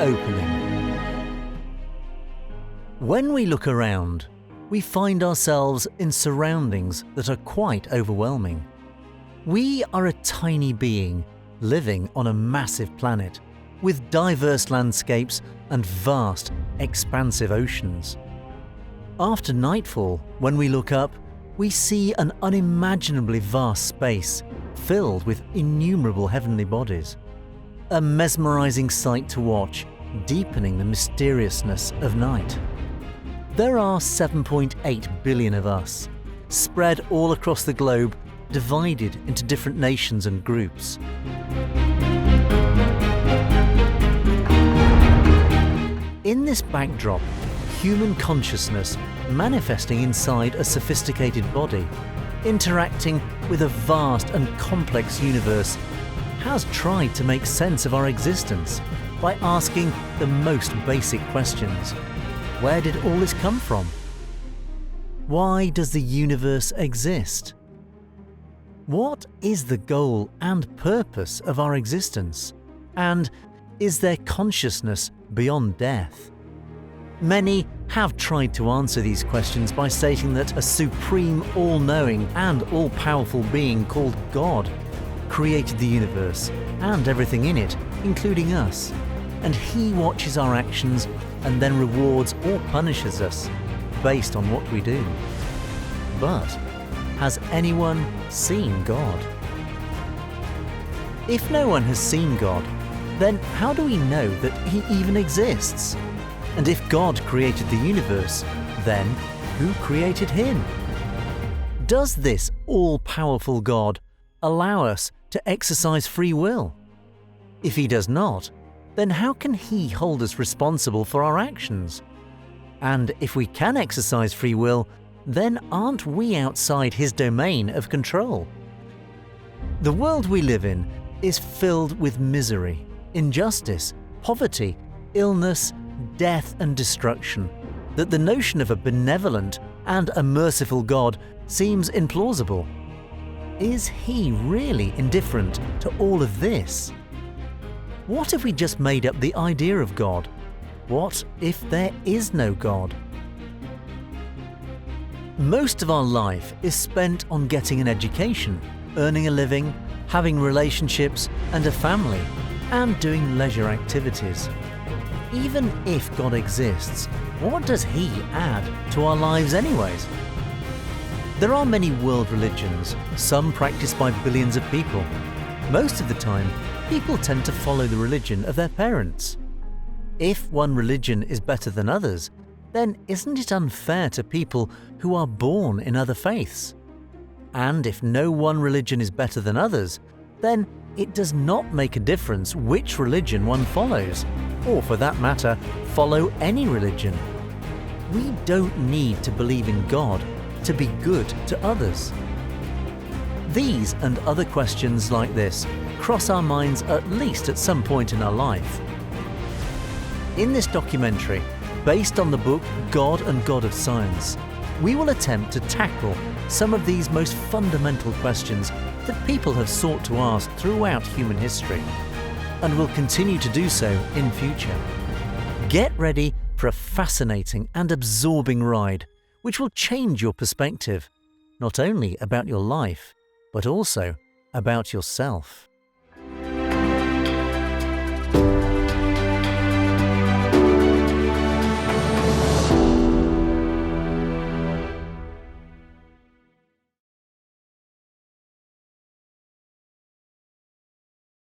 opening. When we look around, we find ourselves in surroundings that are quite overwhelming. We are a tiny being living on a massive planet with diverse landscapes and vast, expansive oceans. After nightfall, when we look up, we see an unimaginably vast space filled with innumerable heavenly bodies. A mesmerizing sight to watch, deepening the mysteriousness of night. There are 7.8 billion of us, spread all across the globe, divided into different nations and groups. In this backdrop, human consciousness manifesting inside a sophisticated body, interacting with a vast and complex universe, has tried to make sense of our existence by asking the most basic questions. Where did all this come from? Why does the universe exist? What is the goal and purpose of our existence? And is there consciousness beyond death? Many have tried to answer these questions by stating that a supreme, all-knowing and all-powerful being called God created the universe and everything in it, including us, and He watches our actions and then rewards or punishes us based on what we do. But has anyone seen God? If no one has seen God, then how do we know that He even exists? And if God created the universe, then who created Him? Does this all-powerful God allow us to exercise free will? If He does not, then how can He hold us responsible for our actions? And if we can exercise free will, then aren't we outside His domain of control? The world we live in is filled with misery, injustice, poverty, illness, death and destruction, that the notion of a benevolent and a merciful God seems implausible. Is He really indifferent to all of this? What if we just made up the idea of God? What if there is no God? Most of our life is spent on getting an education, earning a living, having relationships and a family, and doing leisure activities. Even if God exists, what does He add to our lives anyways? There are many world religions, some practiced by billions of people. Most of the time, people tend to follow the religion of their parents. If one religion is better than others, then isn't it unfair to people who are born in other faiths? And if no one religion is better than others, then it does not make a difference which religion one follows, or for that matter, follow any religion. We don't need to believe in God to be good to others. These and other questions like this cross our minds at least at some point in our life. In this documentary, based on the book God and God of Science, we will attempt to tackle some of these most fundamental questions that people have sought to ask throughout human history, and will continue to do so in future. Get ready for a fascinating and absorbing ride, which will change your perspective, not only about your life, but also about yourself.